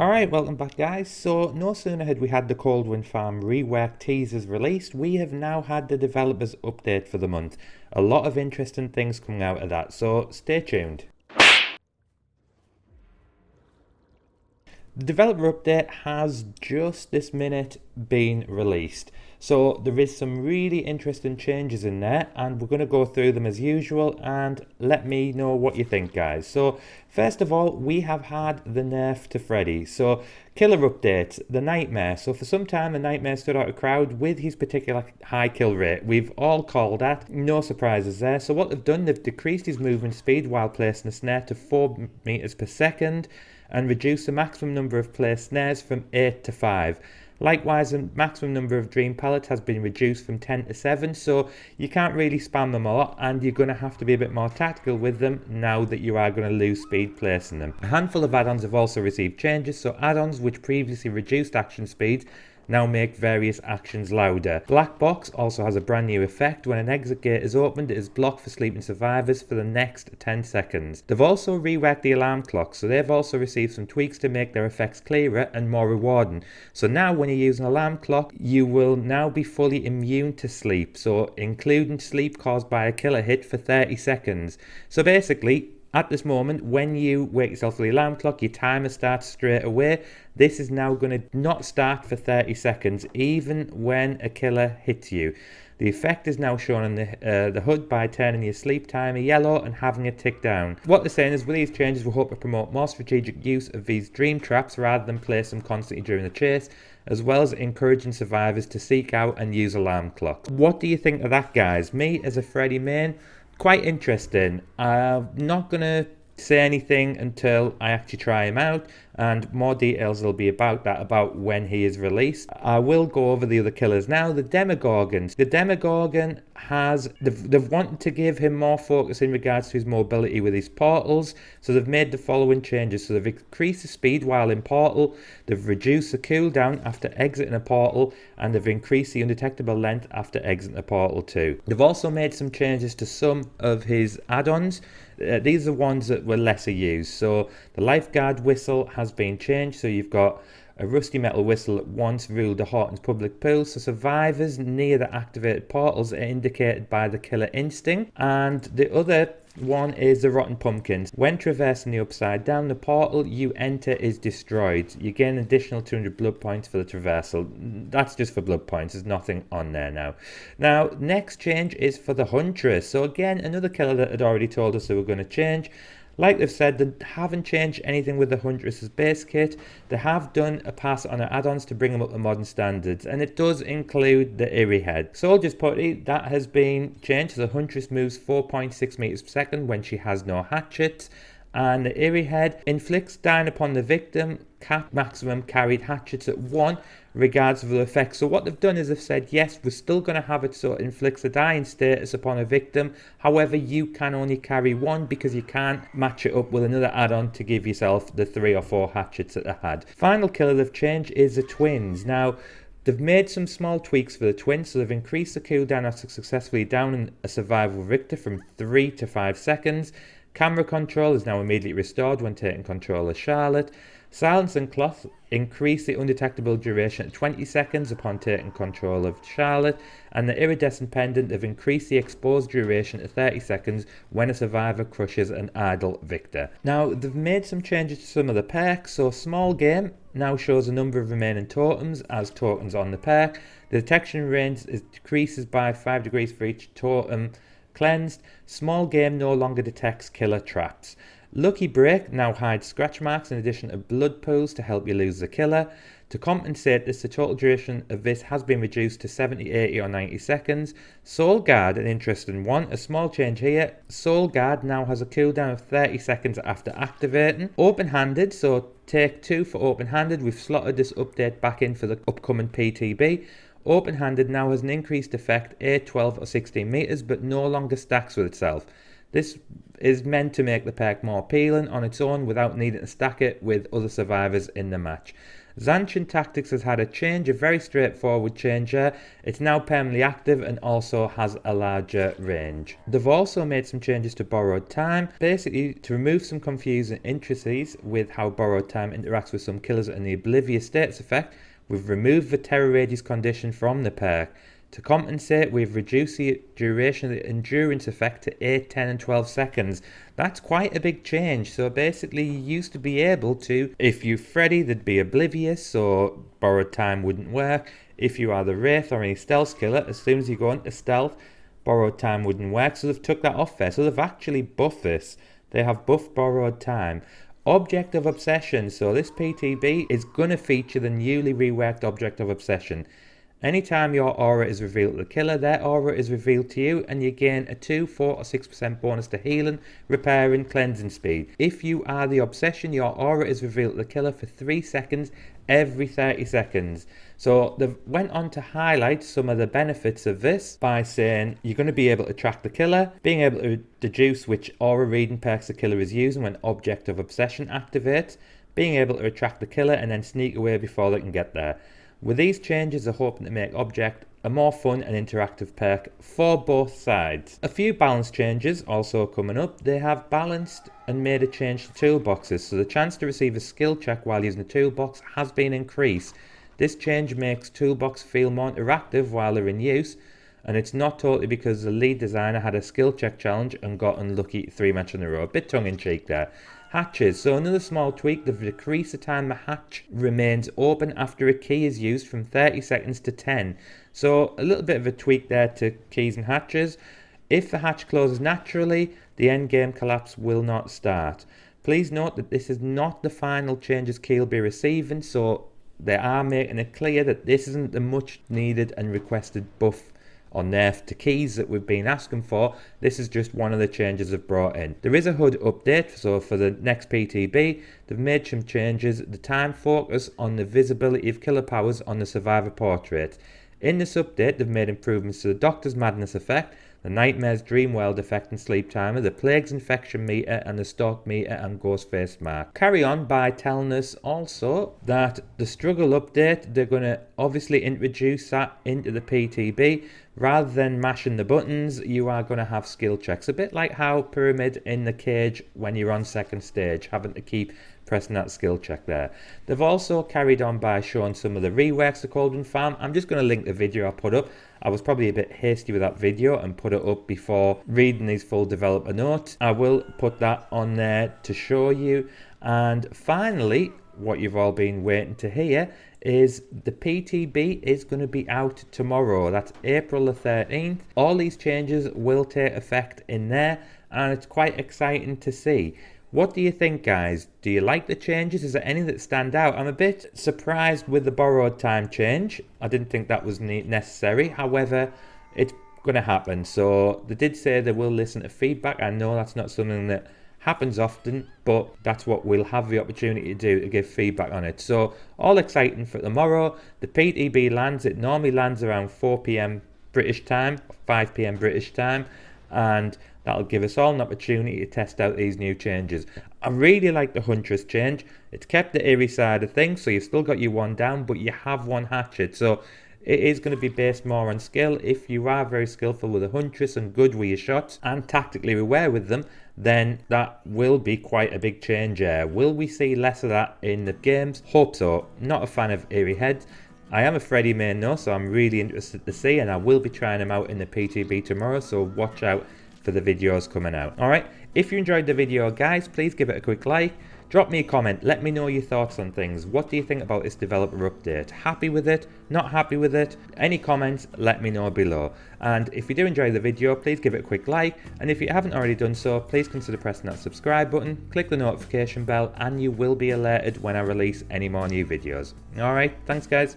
Alright, welcome back guys. So no sooner had we had the Coldwind Farm rework teasers released, we have now had the developers update for the month. A lot of interesting things coming out of that, so stay tuned. The developer update has just this minute been released. So there is some really interesting changes in there and we're going to go through them as usual and let me know what you think guys. So first of all, we have had the nerf to Freddie. So killer update, the nightmare. So for some time the nightmare stood out a crowd with his particular high kill rate. We've all called that, no surprises there. So what they've done, they've decreased his movement speed while placing a snare to 4 meters per second and reduce the maximum number of placed snares from 8 to 5. Likewise, the maximum number of dream pellets has been reduced from 10 to 7, so you can't really spam them a lot and you're going to have to be a bit more tactical with them now that you are going to lose speed placing them. A handful of add-ons have also received changes, so add-ons which previously reduced action speeds now make various actions louder. Black Box also has a brand new effect. When an exit gate is opened, it is blocked for sleeping survivors for the next 10 seconds. They've also reworked the alarm clock, so they've also received some tweaks to make their effects clearer and more rewarding. So now when you use an alarm clock, you will now be fully immune to sleep, so including sleep caused by a killer hit for 30 seconds. So basically, at this moment, when you wake yourself for the alarm clock, your timer starts straight away. This is now going to not start for 30 seconds, even when a killer hits you. The effect is now shown on the HUD by turning your sleep timer yellow and having it tick down. What they're saying is with these changes, we hope to promote more strategic use of these dream traps rather than place them constantly during the chase, as well as encouraging survivors to seek out and use alarm clocks. What do you think of that, guys? Me, as a Freddie main, quite interesting. I'm not going to say anything until I actually try him out, and more details will be about that, about when he is released. I will go over the other killers now. The Demogorgons. The Demogorgon has, they've wanted to give him more focus in regards to his mobility with his portals, so they've made the following changes. So they've increased the speed while in portal, they've reduced the cooldown after exiting a portal, and they've increased the undetectable length after exiting a portal too. They've also made some changes to some of his add-ons. These are ones that were lesser used. So the Lifeguard Whistle has been changed, so you've got a rusty metal whistle that once ruled the Horton's public pool, so survivors near the activated portals are indicated by the killer instinct. And the other one is the rotten pumpkins. When traversing the upside down, the portal you enter is destroyed. You gain an additional 200 blood points for the traversal. That's just for blood points, there's nothing on there now. Now, next change is for the Huntress. So again, another killer that had already told us they were going to change. Like they've said, they haven't changed anything with the Huntress's base kit. They have done a pass on her add-ons to bring them up to modern standards, and it does include the Eerie Head. Soldier's Putty, that has been changed. So the Huntress moves 4.6 meters per second when she has no hatchets, and the Eerie Head inflicts down upon the victim, cap maximum carried hatchets at 1, regardless of the effects. So what they've done is they've said, yes, we're still going to have it so it inflicts a dying status upon a victim. However, you can only carry 1 because you can't match it up with another add-on to give yourself the 3 or 4 hatchets that they had. Final killer they've changed is the Twins. Now, they've made some small tweaks for the Twins, so they've increased the cooldown after successfully downing a survivable victor from 3 to 5 seconds. Camera control is now immediately restored when taking control of Charlotte. Silence and Cloth increase the undetectable duration at 20 seconds upon taking control of Charlotte, and the Iridescent Pendant have increased the exposed duration to 30 seconds when a survivor crushes an idle victor. Now, they've made some changes to some of the perks, so Small Game now shows a number of remaining totems as tokens on the perk. The detection range decreases by 5 degrees for each totem cleansed. Small Game no longer detects killer traps. Lucky Break now hides scratch marks in addition to blood pools to help you lose the killer. To compensate this, the total duration of this has been reduced to 70, 80 or 90 seconds. Soul Guard, an interesting one. A small change here. Soul Guard now has a cooldown of 30 seconds after activating. Open-handed, so take 2 for open-handed. We've slotted this update back in for the upcoming PTB. Open-handed now has an increased effect 8, 12 or 16 meters, but no longer stacks with itself. This is meant to make the perk more appealing on its own without needing to stack it with other survivors in the match. Zanshin Tactics has had a change, a very straightforward change here. It's now permanently active and also has a larger range. They've also made some changes to borrowed time, basically to remove some confusing intricacies with how borrowed time interacts with some killers and the oblivious status effect. We've removed the terror rages condition from the perk. To compensate, we've reduced the duration of the endurance effect to 8, 10 and 12 seconds. That's quite a big change. So basically you used to be able to, if you Freddy, they'd be oblivious, so borrowed time wouldn't work. If you are the Wraith or any stealth killer, as soon as you go into stealth, borrowed time wouldn't work. So they've took that off there. So they've actually buffed this. They have buffed borrowed time. Object of Obsession. So this PTB is going to feature the newly reworked Object of Obsession. Anytime your aura is revealed to the killer, their aura is revealed to you and you gain a 2, 4 or 6% bonus to healing, repairing, cleansing speed. If you are the obsession, your aura is revealed to the killer for 3 seconds every 30 seconds. So they went on to highlight some of the benefits of this by saying you're going to be able to track the killer, being able to deduce which aura reading perks the killer is using when Object of Obsession activates, being able to attract the killer and then sneak away before they can get there. With these changes, they're hoping to make Object a more fun and interactive perk for both sides. A few balance changes also coming up. They have balanced and made a change to toolboxes, so the chance to receive a skill check while using a toolbox has been increased. This change makes toolbox feel more interactive while they're in use, and it's not totally because the lead designer had a skill check challenge and got unlucky 3 matches in a row. A bit tongue in cheek there. Hatches. So another small tweak, they've decreased the time the hatch remains open after a key is used from 30 seconds to 10. So a little bit of a tweak there to keys and hatches. If the hatch closes naturally, the end game collapse will not start. Please note that this is not the final changes key will be receiving, so they are making it clear that this isn't the much needed and requested buff or nerf to keys that we've been asking for. This is just one of the changes they've brought in. There is a HUD update, so for the next PTB, they've made some changes. The time focus on the visibility of killer powers on the survivor portrait. In this update, they've made improvements to the Doctor's Madness effect, the Nightmare's Dream World effect and Sleep Timer, the Plague's Infection meter, and the Stalk meter and Ghostface mark. Carry on by telling us also that the Struggle update, they're going to obviously introduce that into the PTB. Rather than mashing the buttons, you are going to have skill checks. A bit like how Pyramid in the cage when you're on second stage, having to keep pressing that skill check there. They've also carried on by showing some of the reworks to Coldwind Farm. I'm just going to link the video I put up. I was probably a bit hasty with that video and put it up before reading these full developer notes. I will put that on there to show you. And finally, what you've all been waiting to hear is the PTB is going to be out tomorrow. That's April the 13th. All these changes will take effect in there and it's quite exciting to see. What do you think, guys? Do you like the changes? Is there any that stand out? I'm a bit surprised with the borrowed time change. I didn't think that was necessary. However, it's going to happen. So they did say they will listen to feedback. I know that's not something that happens often, but that's what we'll have the opportunity to do, to give feedback on it. So all exciting for tomorrow. The PTB lands. It normally lands around 4 PM British time, 5 PM British time, and that'll give us all an opportunity to test out these new changes. I really like the Huntress change. It's kept the eerie side of things, so you've still got your one down, but you have one hatchet. So it is going to be based more on skill. If you are very skillful with a Huntress and good with your shots and tactically aware with them, then that will be quite a big change here. Will we see less of that in the games? Hope so. Not a fan of eerie heads. I am a Freddie main though, so I'm really interested to see, and I will be trying them out in the PTB tomorrow, so watch out for the videos coming out. Alright, if you enjoyed the video, guys, please give it a quick like. Drop me a comment, let me know your thoughts on things. What do you think about this developer update? Happy with it? Not happy with it? Any comments, let me know below. And if you do enjoy the video, please give it a quick like. And if you haven't already done so, please consider pressing that subscribe button, click the notification bell, and you will be alerted when I release any more new videos. Alright, thanks guys.